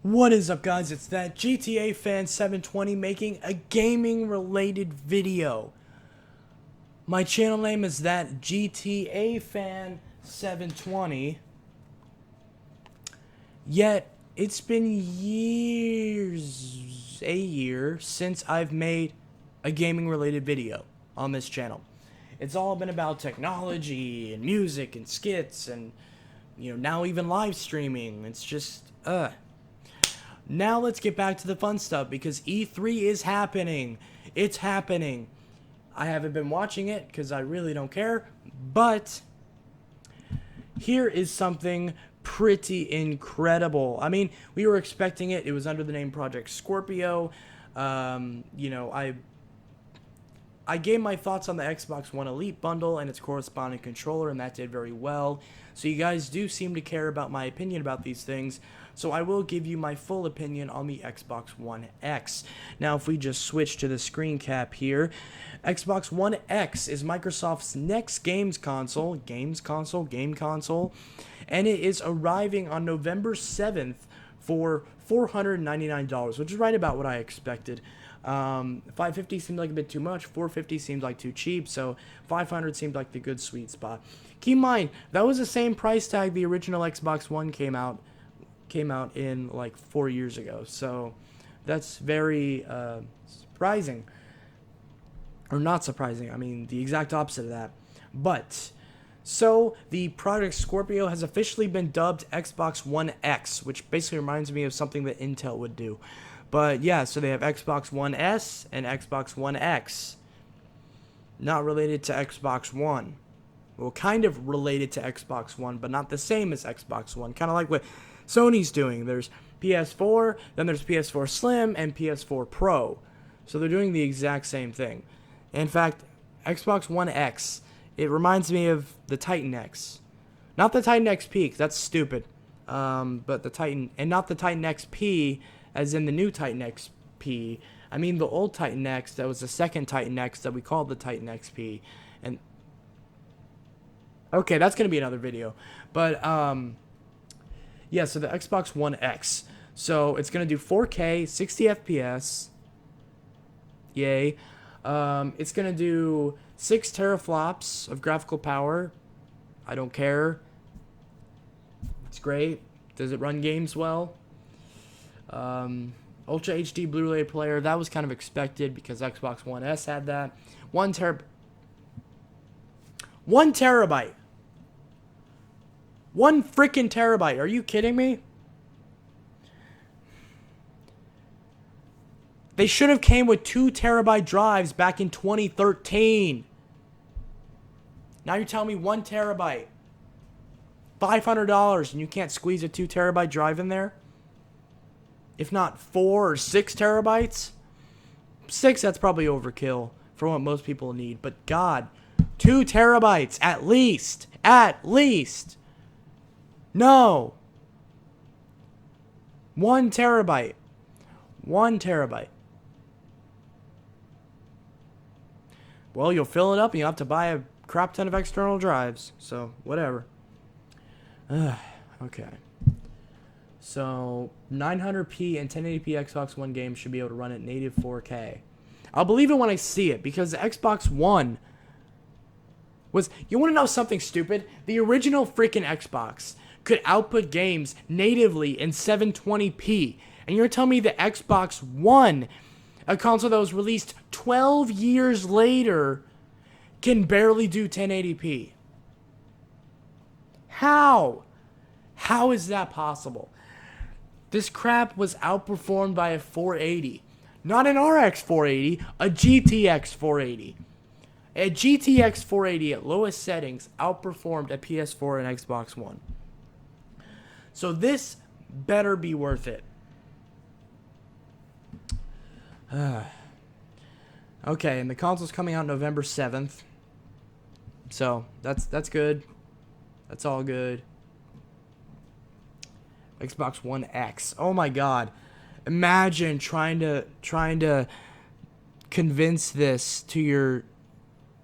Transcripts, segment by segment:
What is up, guys? It's that GTA fan 720 making a gaming related video. My channel name is that GTA fan 720. Yet it's been a year since I've made a gaming related video on this channel. It's all been about technology and music and skits and now even live streaming. It's just Now let's get back to the fun stuff because E3 is happening. It's happening. I haven't been watching it because I really don't care. But here is something pretty incredible. I mean, we were expecting it. It was under the name Project Scorpio. I gave my thoughts on the Xbox One Elite bundle and its corresponding controller, and that did very well. So you guys do seem to care about my opinion about these things. So I will give you my full opinion on the Xbox One X. Now, if we just switch to the screen cap here, Xbox One X is Microsoft's next game console, and it is arriving on November 7th for $499, which is right about what I expected. $550 seemed like a bit too much. $450 seemed like too cheap. So $500 seemed like the good sweet spot. Keep in mind, that was the same price tag the original Xbox One came out in like 4 years ago. So that's very surprising. Or not surprising. I mean, the exact opposite of that. But so the Project Scorpio has officially been dubbed Xbox One X, which basically reminds me of something that Intel would do. But yeah, so they have Xbox One S and Xbox One X. Not related to Xbox One. Well, kind of related to Xbox One, but not the same as Xbox One. Kind of like what Sony's doing. There's PS4, then there's PS4 Slim, and PS4 Pro. So they're doing the exact same thing. In fact, Xbox One X, it reminds me of the Titan X. Not the Titan XP, that's stupid. But the Titan, and not the Titan XP, as in the new Titan XP. I mean the old Titan X that was the second Titan X that we called the Titan XP. And okay, that's going to be another video. But yeah, so the Xbox One X. So it's going to do 4K, 60 FPS. Yay. It's going to do 6 teraflops of graphical power. I don't care. It's great. Does it run games well? Ultra HD Blu-ray player, that was kind of expected because Xbox One S had that. 1 terabyte. 1 freaking terabyte. Are you kidding me? They should have came with 2 terabyte drives back in 2013. Now you're telling me 1 terabyte. $500 and you can't squeeze a 2 terabyte drive in there? If not 4 or 6 terabytes? 6, that's probably overkill for what most people need. But God, 2 terabytes at least. At least. No. 1 terabyte. 1 terabyte. Well, you'll fill it up and you'll have to buy a crap ton of external drives. So, whatever. Okay. So, 900p and 1080p Xbox One games should be able to run at native 4K. I'll believe it when I see it, because the Xbox One was... You want to know something stupid? The original freaking Xbox could output games natively in 720p. And you're telling me the Xbox One, a console that was released 12 years later, can barely do 1080p? How? How is that possible? This crap was outperformed by a 480. Not an RX 480, a GTX 480. A GTX 480 at lowest settings outperformed a PS4 and Xbox One. So this better be worth it. Okay, and the console's coming out November 7th. So that's good. That's all good. Xbox One X. Oh my God. Imagine trying to convince this to your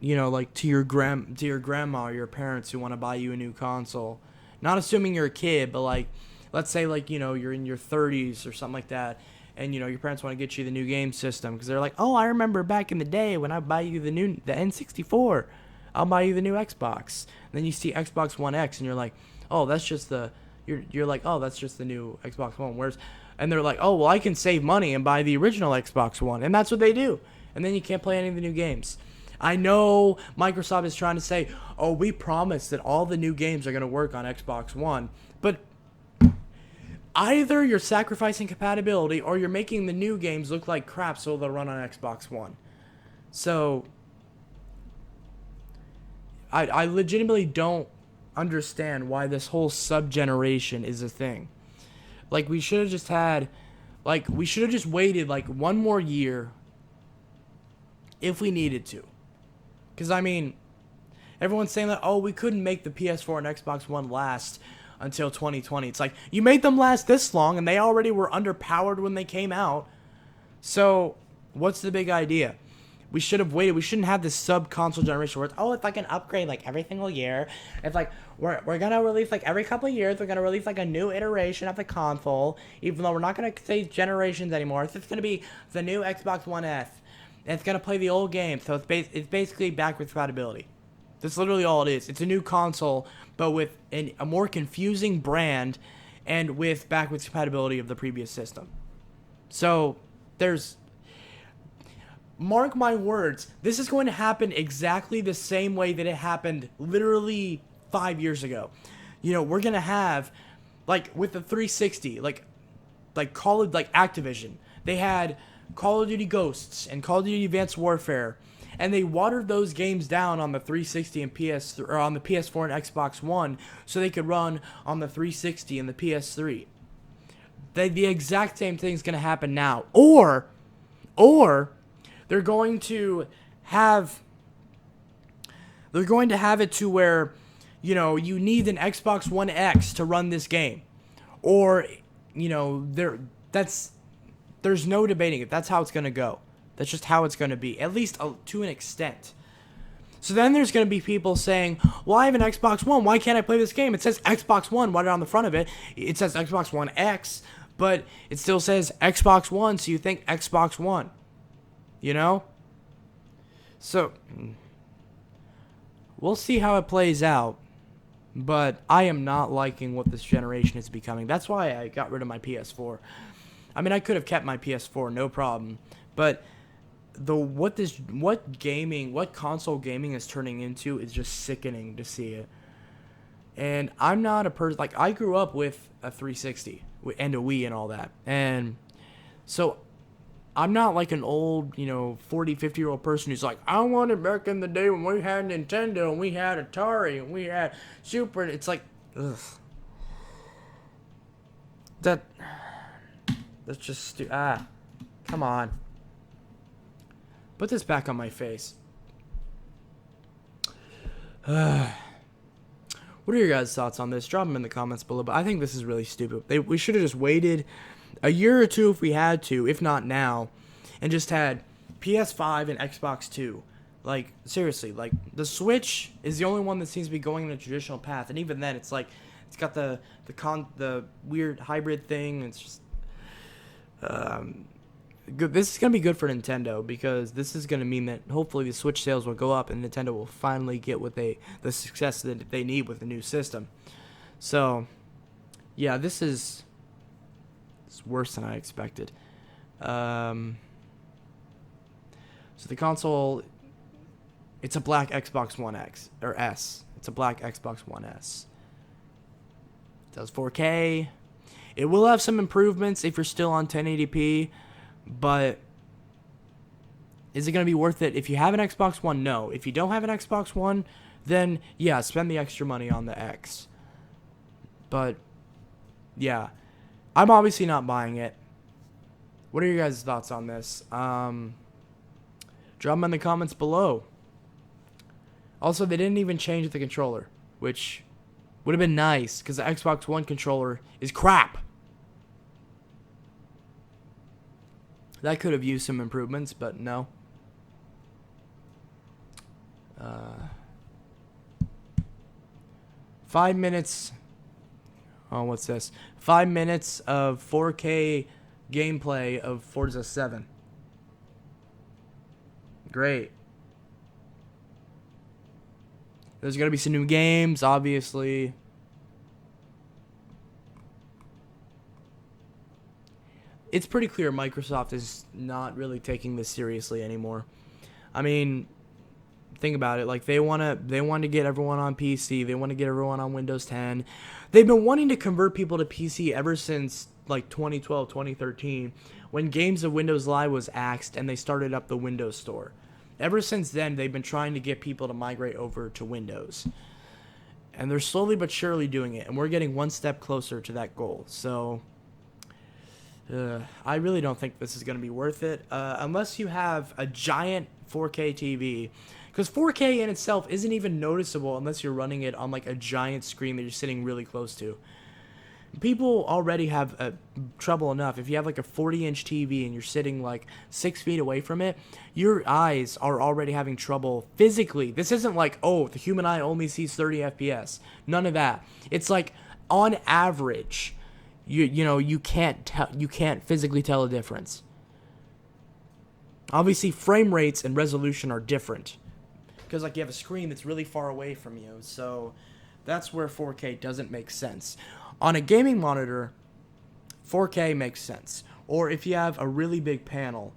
to your grandma or your parents who want to buy you a new console. Not assuming you're a kid, but like let's say like, you know, you're in your 30s or something like that, and you know your parents want to get you the new game system because they're like, oh, I remember back in the day when I buy you the N64, I'll buy you the new Xbox. And then you see Xbox One X and you're like, oh, that's just the you're like, oh, that's just the new Xbox One. And they're like, oh, well, I can save money and buy the original Xbox One, and that's what they do. And then you can't play any of the new games. I know Microsoft is trying to say, oh, we promise that all the new games are going to work on Xbox One, but either you're sacrificing compatibility or you're making the new games look like crap so they'll run on Xbox One. So I legitimately don't understand why this whole sub-generation is a thing. Like, we should have just waited like one more year if we needed to. Because, I mean, everyone's saying that, oh, we couldn't make the PS4 and Xbox One last until 2020. It's like, you made them last this long, and they already were underpowered when they came out. So, what's the big idea? We should have waited. We shouldn't have this sub-console generation where it's, oh, it's like an upgrade like every single year. It's like, we're going to release like every couple of years, we're going to release like a new iteration of the console, even though we're not going to say generations anymore. It's just going to be the new Xbox One S. And it's going to play the old game, so it's basically backwards compatibility. That's literally all it is. It's a new console, but with a more confusing brand and with backwards compatibility of the previous system. So, mark my words, this is going to happen exactly the same way that it happened literally 5 years ago. You know, we're going to have, like, with the 360, like Activision, they had Call of Duty Ghosts and Call of Duty Advanced Warfare, and they watered those games down on the 360 and on the PS4 and Xbox One so they could run on the 360 and the PS3. The exact same thing is going to happen now. Or they're going to have it to where, you know, you need an Xbox One X to run this game. Or, you know, there's no debating it. That's how it's going to go. That's just how it's going to be, at least to an extent. So then there's going to be people saying, well, I have an Xbox One. Why can't I play this game? It says Xbox One right on the front of it. It says Xbox One X, but it still says Xbox One, so you think Xbox One. You know? So, we'll see how it plays out. But I am not liking what this generation is becoming. That's why I got rid of my PS4. I mean, I could have kept my PS4, no problem. But what console gaming is turning into is just sickening to see it. And I'm not a person, like, I grew up with a 360 and a Wii and all that. And so I'm not like an old, 40, 50-year-old person who's like, I wanted back in the day when we had Nintendo and we had Atari and we had Super. It's like, ugh. That's just come on. Put this back on my face. What are your guys' thoughts on this? Drop them in the comments below. But I think this is really stupid. We should have just waited a year or two if we had to, if not now, and just had PS5 and Xbox 2. Like, seriously, like, the Switch is the only one that seems to be going in a traditional path. And even then, it's like, it's got the weird hybrid thing. It's just good. This is going to be good for Nintendo because this is going to mean that hopefully the Switch sales will go up and Nintendo will finally get the success that they need with the new system. So, yeah, it's worse than I expected. So the console, it's a black Xbox One X or S. It's a black Xbox One S. It does 4K. It will have some improvements if you're still on 1080p, but is it going to be worth it? If you have an Xbox One, no. If you don't have an Xbox One, then yeah, spend the extra money on the X. But yeah, I'm obviously not buying it. What are your guys' thoughts on this? Drop them in the comments below. Also, they didn't even change the controller, which would have been nice because the Xbox One controller is crap. That could have used some improvements, but no. 5 minutes. Oh, what's this? 5 minutes of 4K gameplay of Forza 7. Great. There's going to be some new games, obviously. It's pretty clear Microsoft is not really taking this seriously anymore. I mean, think about it. Like they want to get everyone on PC. They want to get everyone on Windows 10. They've been wanting to convert people to PC ever since like 2012, 2013, when Games of Windows Live was axed and they started up the Windows Store. Ever since then, they've been trying to get people to migrate over to Windows. And they're slowly but surely doing it, and we're getting one step closer to that goal. So I really don't think this is going to be worth it, unless you have a giant 4K TV. Because 4K in itself isn't even noticeable unless you're running it on like a giant screen that you're sitting really close to. People already have trouble enough. If you have like a 40-inch TV and you're sitting like 6 feet away from it, your eyes are already having trouble physically. This isn't like, oh, the human eye only sees 30 FPS. None of that. It's like on average, you can't physically tell a difference. Obviously, frame rates and resolution are different because like you have a screen that's really far away from you. So that's where 4K doesn't make sense. On a gaming monitor, 4K makes sense. Or if you have a really big panel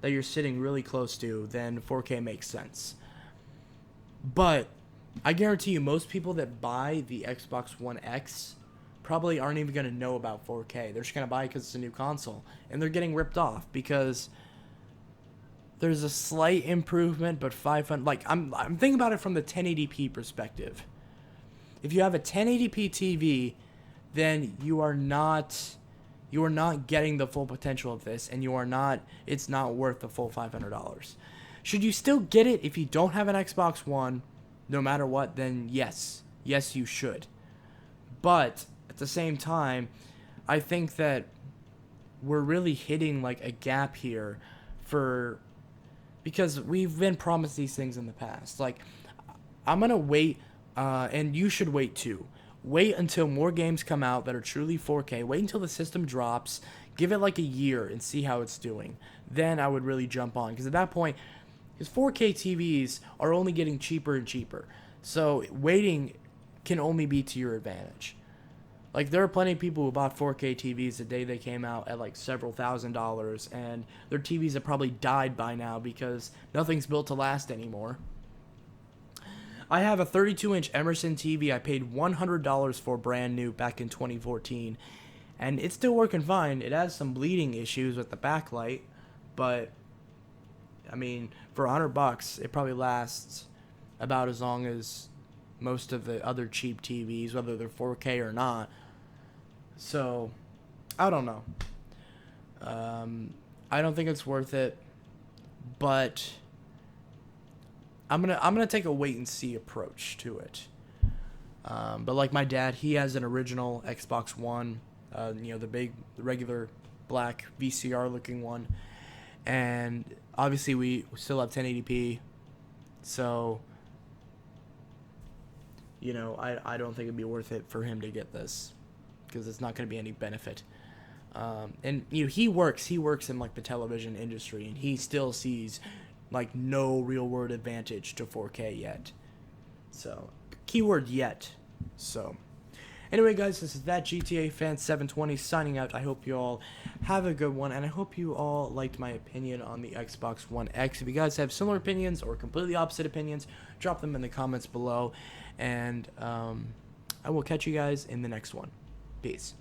that you're sitting really close to, then 4K makes sense. But I guarantee you most people that buy the Xbox One X probably aren't even going to know about 4K. They're just going to buy it because it's a new console. And they're getting ripped off because there's a slight improvement, but 500... Like, I'm thinking about it from the 1080p perspective. If you have a 1080p TV, then you are not getting the full potential of this, and it's not worth the full $500. Should you still get it if you don't have an Xbox One, no matter what? Then yes, you should. But at the same time, I think that we're really hitting like a gap here because we've been promised these things in the past. Like, I'm gonna wait, and you should wait too. Wait until more games come out that are truly 4K. Wait until the system drops. Give it like a year and see how it's doing. Then I would really jump on. Because at that point, because 4K TVs are only getting cheaper and cheaper. So waiting can only be to your advantage. Like, there are plenty of people who bought 4K TVs the day they came out at like several $1,000s. And their TVs have probably died by now because nothing's built to last anymore. I have a 32-inch Emerson TV I paid $100 for brand new back in 2014, and it's still working fine. It has some bleeding issues with the backlight, but I mean, for $100, it probably lasts about as long as most of the other cheap TVs, whether they're 4K or not. So, I don't know. I don't think it's worth it, but I'm gonna take a wait and see approach to it. But like my dad, he has an original Xbox One, the regular black VCR looking one, and obviously we still have 1080p. So, I don't think it'd be worth it for him to get this because it's not gonna be any benefit. And he works in like the television industry, and he still sees like no real world advantage to 4K yet. So, keyword yet. So, anyway guys, this is that GTA Fan 720 signing out. I hope you all have a good one, and I hope you all liked my opinion on the Xbox One X. If you guys have similar opinions or completely opposite opinions, drop them in the comments below, and I will catch you guys in the next one. Peace.